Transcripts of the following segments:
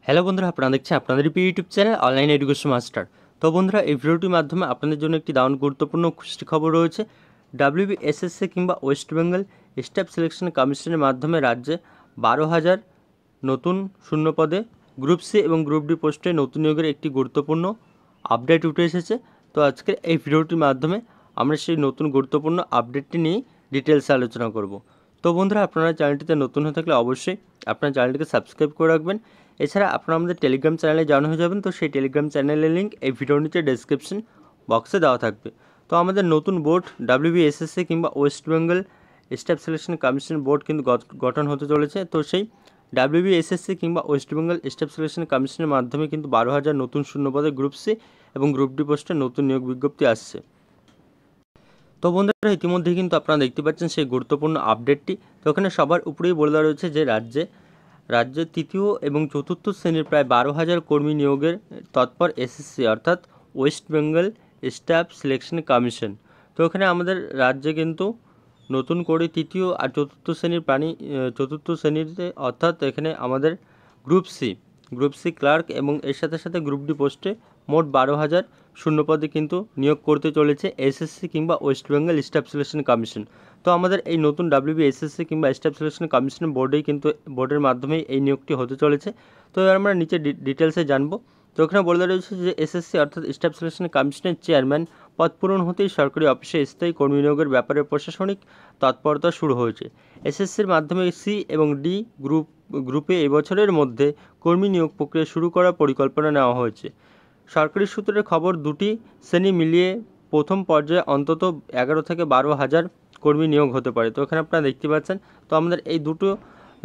Hello বন্ধুরা, আপনারা দেখছেন আপনাদের প্রিয় YouTube channel online education master. তো বন্ধুরা, এই ভিডিওটির মাধ্যমে আপনাদের জন্য একটি দারুণ গুরুত্বপূর্ণ খুশি খবর রয়েছে। ডাব্লিউবিএসএসসি কিংবা ওয়েস্ট বেঙ্গল স্টাফ সিলেকশন কমিশনের মাধ্যমে রাজ্যে 12,000 নতুন শূন্য পদে গ্রুপ সি এবং গ্রুপ ডি পোস্টে নতুন নিয়োগের একটি গুরুত্বপূর্ণ আপডেট উঠে এসেছে। তো আজকের এই ভিডিওটির মাধ্যমে আমরা সেই নতুন গুরুত্বপূর্ণ আপডেটটি নিয়ে ডিটেলসে আলোচনা করব। তো বন্ধুরা, আপনারা চ্যানেলটিতে নতুন হয়ে থাকলে অবশ্যই আপনার চ্যানেলটিকে সাবস্ক্রাইব করে রাখবেন। এছাড়া আপনারা আমাদের টেলিগ্রাম চ্যানেলে জয়েন হয়ে যাবেন। তো সেই টেলিগ্রাম চ্যানেলের লিঙ্ক এই ভিডিওর নিচে ডেসক্রিপশন বক্সে দেওয়া থাকবে। তো আমাদের নতুন বোর্ড ডাব্লিউবিএসএসসি কিংবা West Bengal staff selection commission board কিন্তু গঠন হতে চলেছে। তো সেই ডাব্লিউবিএসএসসি কিংবা ওয়েস্ট বেঙ্গল স্টাফ সিলেকশন কমিশনের মাধ্যমে কিন্তু 12,000 নতুন শূন্যপদে গ্রুপ সি এবং গ্রুপ ডি পোস্টে নতুন নিয়োগ বিজ্ঞপ্তি আসছে। তো বন্ধুরা, ইতিমধ্যেই কিন্তু আপনারা দেখতে পাচ্ছেন সেই গুরুত্বপূর্ণ আপডেটটি। তো ওখানে সবার উপরেই বলে দেওয়া রয়েছে যে রাজ্যের তৃতীয় এবং চতুর্থ শ্রেণীর প্রায় 12,000 কর্মী নিয়োগের তৎপর এসএসসি অর্থাৎ West Bengal staff selection commission. তো এখানে আমাদের রাজ্যে কিন্তু নতুন করে তৃতীয় আর চতুর্থ শ্রেণীতে অর্থাৎ এখানে আমাদের গ্রুপ সি ক্লার্ক এবং এর সাথে সাথে গ্রুপ ডি পোস্টে মোট 12,000 শূন্যপদে কিন্তু নিয়োগ করতে চলেছে এসএসসি কিংবা West Bengal staff selection commission. তো আমাদের এই নতুন ডাব্লিউবিএসএসসি কিংবা স্টাফ সিলেকশন কমিশন বোর্ডের মাধ্যমেই এই নিয়োগটি হতে চলেছে। তো এবার আমরা নিচে ডিটেলসে জানবো। তো এখানে বলে দেওয়া রয়েছে যে এসএসসি অর্থাৎ স্টাফ সিলেকশন কমিশনের চেয়ারম্যান পদ পূরণ হতেই সরকারি অফিসে স্থায়ী কর্মী নিয়োগের ব্যাপারে প্রশাসনিক তৎপরতা শুরু হয়েছে। এসএসসির মাধ্যমে সি এবং ডি গ্রুপে এবছরের মধ্যে কর্মী নিয়োগ প্রক্রিয়া শুরু করার পরিকল্পনা নেওয়া হয়েছে। সরকারি সূত্রের খবর, দুটি শ্রেণী মিলিয়ে প্রথম পর্যায়ে অন্তত 11 থেকে 12,000 কর্মী নিয়োগ হতে পারে। তো এখানে আপনারা দেখতে পাচ্ছেন, তো আমাদের এই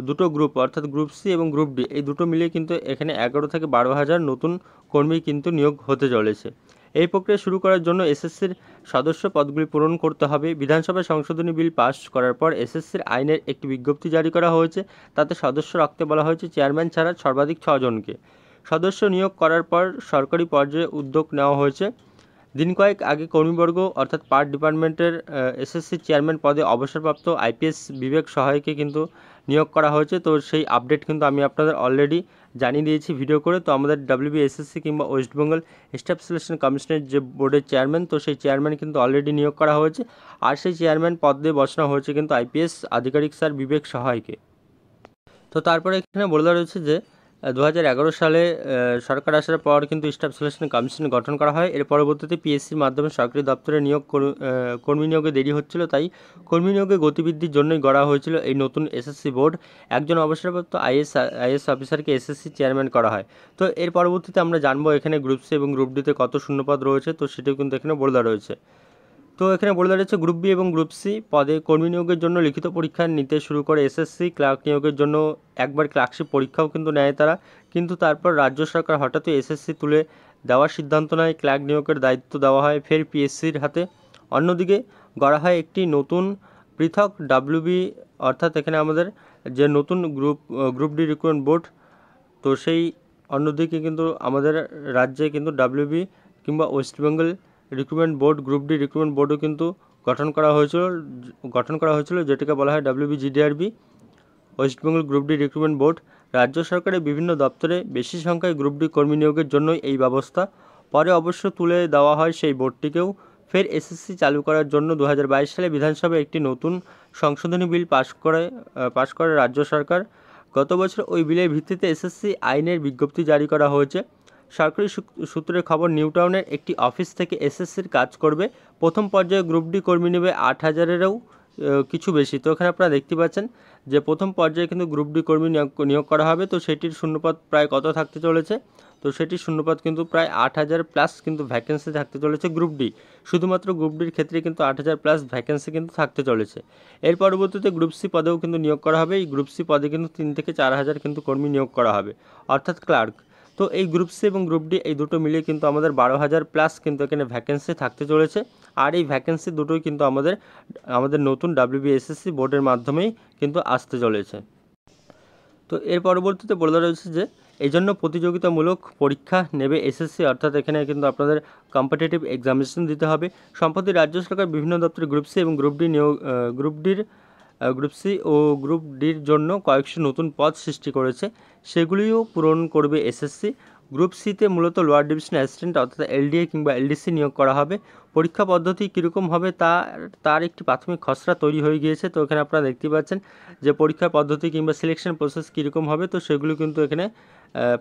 দুটো গ্রুপ অর্থাৎ গ্রুপ সি এবং গ্রুপ ডি এই দুটো মিলিয়ে কিন্তু এখানে 11 থেকে 12,000 নতুন কর্মী কিন্তু নিয়োগ হতে চলেছে। এই প্রক্রিয়া শুরু করার জন্য এসএসসির সদস্য পদগুলি পূরণ করতে হবে। বিধানসভায় সংশোধনী বিল পাস করার পর এসএসসির আইনের একটি বিজ্ঞপ্তি জারি করা হয়েছে। তাতে সদস্য রাখতে বলা হয়েছে চেয়ারম্যান ছাড়া সর্বাধিক 6 জনকে। সদস্য নিয়োগ করার পর সরকারি পর্যায়ে উদ্যোগ নেওয়া হয়েছে। দিন কয়েক আগে কর্মীবর্গ অর্থাৎ পার ডিপার্টমেন্টের এসএসসি চেয়ারম্যান পদে অবসরপ্রাপ্ত আইপিএস বিবেক সহায়কে কিন্তু নিয়োগ করা হয়েছে। তো সেই আপডেট কিন্তু আমি আপনাদের অলরেডি জানিয়ে দিয়েছি ভিডিও করে। তো আমাদের ডাব্লিউবিএসএসসি কিংবা ওয়েস্ট বেঙ্গল স্টাফ সিলেকশন কমিশনের যে বোর্ডের চেয়ারম্যান, তো সেই চেয়ারম্যান কিন্তু অলরেডি নিয়োগ করা হয়েছে। আর সেই চেয়ারম্যান পদে বসানো হয়েছে কিন্তু আইপিএস আধিকারিক স্যার বিবেক সহায়কে। তো তারপরে এখানে বলে দেওয়া রয়েছে যে 2011 সালে সরকার আসার পর কিন্তু স্টাফ সিলেকশন কমিশন গঠন করা হয়। এর পরবর্তীতে পিএসসির মাধ্যমে সরকারি দপ্তরে কর্মী নিয়োগে দেরি হচ্ছিল, তাই কর্মী নিয়োগে গতিবৃদ্ধির জন্যই গড়া হয়েছিল এই নতুন এসএসসি বোর্ড। একজন অবসরপ্রাপ্ত আইএস অফিসারকে এসএসসি চেয়ারম্যান করা হয়। তো এর পরবর্তীতে আমরা জানবো এখানে গ্রুপ সি এবং গ্রুপ ডিতে কত শূন্যপদ রয়েছে, তো সেটাও কিন্তু এখানে বলে দেওয়া রয়েছে। তো এখানে বলে দাঁড়িয়েছে গ্রুপ বি এবং গ্রুপ সি পদে কর্মী নিয়োগের জন্য লিখিত পরীক্ষা নিতে শুরু করে এসএসসি। ক্লার্ক নিয়োগের জন্য একবার ক্লার্কশিপ পরীক্ষাও কিন্তু নেয় তারা, কিন্তু তারপর রাজ্য সরকার হঠাৎই এসএসসি তুলে দেওয়ার সিদ্ধান্ত নেয়। ক্লার্ক নিয়োগের দায়িত্ব দেওয়া হয় ফের পিএসসির হাতে। অন্যদিকে গড়া হয় একটি নতুন পৃথক ডাব্লিউবি অর্থাৎ এখানে আমাদের যে নতুন গ্রুপ ডি রিক্রুটমেন্ট বোর্ড। তো সেই অন্যদিকে কিন্তু আমাদের রাজ্যে কিন্তু ডাব্লিউবি কিংবা West Bengal recruitment board group D recruitment বোর্ডও কিন্তু গঠন করা হয়েছিল যেটাকে বলা হয় WBGDRB West Bengal group D recruitment board. রাজ্য সরকারের বিভিন্ন দপ্তরে বেশি সংখ্যায় গ্রুপ ডি কর্মী নিয়োগের জন্যই এই ব্যবস্থা। পরে অবশ্য তুলে দেওয়া হয় সেই বোর্ডটিকেও। ফের এসএসসি চালু করার জন্য 2022 সালে বিধানসভায় একটি নতুন সংশোধনী বিল পাশ করে রাজ্য সরকার। গত বছর ওই বিলের ভিত্তিতে এসএসসি আইনের বিজ্ঞপ্তি জারি করা হয়েছে। সরকারি সূত্রের খবর, নিউ টাউনের একটি অফিস থেকে এসএসসির কাজ করবে। প্রথম পর্যায়ে গ্রুপ ডি কর্মী নেবে 8,000-এরও কিছু বেশি। তো এখানে আপনারা দেখতে পাচ্ছেন যে প্রথম পর্যায়ে কিন্তু গ্রুপ ডি কর্মী নিয়োগ করা হবে। তো সেটির শূন্যপদ প্রায় কত থাকতে চলেছে, তো সেটির শূন্যপদ কিন্তু প্রায় 8,000 প্লাস কিন্তু ভ্যাকেন্সি থাকতে চলেছে গ্রুপ ডি। শুধুমাত্র গ্রুপ ডির ক্ষেত্রে কিন্তু 8,000 প্লাস ভ্যাকেন্সি কিন্তু থাকতে চলেছে। এর পরবর্তীতে গ্রুপ সি পদেও কিন্তু নিয়োগ করা হবে। এই গ্রুপ সি পদে কিন্তু 3 থেকে 4,000 কিন্তু কর্মী নিয়োগ করা হবে অর্থাৎ ক্লার্ক। তো এই গ্রুপ সি এবং গ্রুপ ডি এই দুটো মিলিয়ে কিন্তু আমাদের 12,000 প্লাস কিন্তু এখানে ভ্যাকেন্সি থাকতে চলেছে। আর এই ভ্যাকেন্সি দুটোই কিন্তু আমাদের নতুন ডাব্লিউবিএসএসসি বোর্ডের মাধ্যমেই কিন্তু আসতে চলেছে। তো এর পরবর্তীতে বলে রয়েছে যে এই জন্য প্রতিযোগিতামূলক পরীক্ষা নেবে এসএসসি, অর্থাৎ এখানে কিন্তু আপনাদের কম্পিটিটিভ এক্সামিনেশন দিতে হবে। সম্প্রতি রাজ্য সরকার বিভিন্ন দপ্তরে গ্রুপ সি এবং গ্রুপ ডির গ্রুপ সি ও গ্রুপ ডির জন্য কয়েকশো নতুন পদ সৃষ্টি করেছে, সেগুলিও পূরণ করবে এসএসসি। গ্রুপ সিতে মূলত লোয়ার ডিভিশন অ্যাসিস্ট্যান্ট অর্থাৎ এলডিএ কিংবা এলডিসি নিয়োগ করা হবে। পরীক্ষা পদ্ধতি কীরকম হবে তার একটি প্রাথমিক খসড়া তৈরি হয়ে গিয়েছে। তো এখানে আপনারা দেখতে পাচ্ছেন যে পরীক্ষার পদ্ধতি কিংবা সিলেকশন প্রসেস কীরকম হবে, তো সেগুলো কিন্তু এখানে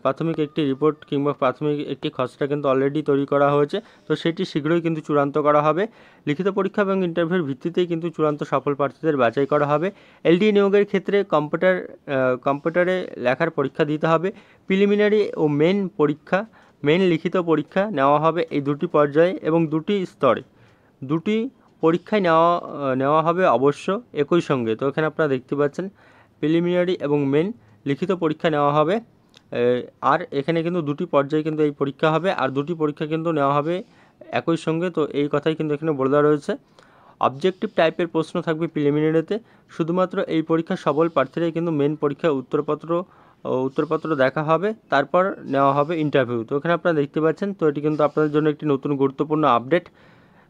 প্রাথমিক একটি রিপোর্ট কিংবা প্রাথমিক একটি খসড়া কিন্তু অলরেডি তৈরি করা হয়েছে। তো সেটি শীঘ্রই কিন্তু চূড়ান্ত করা হবে। লিখিত পরীক্ষা এবং ইন্টারভিউর ভিত্তিতেই কিন্তু চূড়ান্ত সফল প্রার্থীদের বাছাই করা হবে। এলডি নিয়োগের ক্ষেত্রে কম্পিউটারে লেখার পরীক্ষা দিতে হবে। প্রিলিমিনারি ও মেন লিখিত পরীক্ষা নেওয়া হবে এই দুটি পর্যায়ে এবং দুটি স্তরে। দুটি পরীক্ষায় নেওয়া হবে অবশ্য একই সঙ্গে। তো এখানে আপনারা দেখতে পাচ্ছেন প্রিলিমিনারি এবং মেন লিখিত পরীক্ষা নেওয়া হবে, আর এখানে কিন্তু দুটি পর্যায়ে কিন্তু এই পরীক্ষা হবে, আর দুটি পরীক্ষা কিন্তু নেওয়া হবে একই সঙ্গে। তো এই কথাই কিন্তু এখানে বলে দেওয়া রয়েছে। অবজেক্টিভ টাইপের প্রশ্ন থাকবে প্রিলিমিনারিতে। শুধুমাত্র এই পরীক্ষা সফল প্রার্থীরাই কিন্তু মেন পরীক্ষায় উত্তরপত্র দেখা হবে, তারপর নেওয়া হবে ইন্টারভিউ। তো এখানে আপনারা দেখতে পাচ্ছেন। তো এটি কিন্তু আপনাদের জন্য একটি নতুন গুরুত্বপূর্ণ আপডেট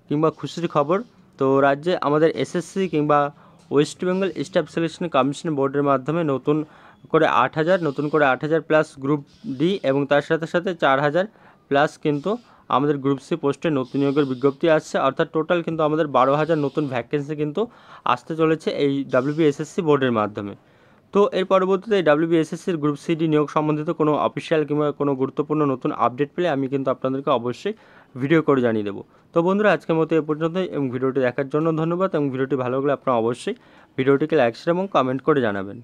কিংবা খুশির খবর। তো রাজ্যে আমাদের এসএসসি কিংবা West Bengal staff selection commission বোর্ডের মাধ্যমে নতুন করে 8,000 প্লাস গ্রুপ ডি এবং তার সাথে সাথে 4,000 প্লাস কিন্তু আমাদের গ্রুপ সি পোস্টে নতুন নিয়োগের বিজ্ঞপ্তি আসছে। অর্থাৎ টোটাল কিন্তু আমাদের 12,000 নতুন ভ্যাকেন্সি কিন্তু আসতে চলেছে এই WBSSC বোর্ডের মাধ্যমে। তো এর পরবর্তীতে এই WBSSCর গ্রুপ সিডি নিয়োগ সম্বন্ধিত কোনো অফিসিয়াল কিংবা কোনো গুরুত্বপূর্ণ নতুন আপডেট পেলে আমি কিন্তু আপনাদেরকে অবশ্যই ভিডিও করে জানিয়ে দেবো। তো বন্ধুরা, আজকের মতো এ পর্যন্তই এবং ভিডিওটি দেখার জন্য ধন্যবাদ। এবং ভিডিওটি ভালো লাগলে আপনারা অবশ্যই ভিডিওটিকে লাইক শেয়ার এবং কমেন্ট করে জানাবেন।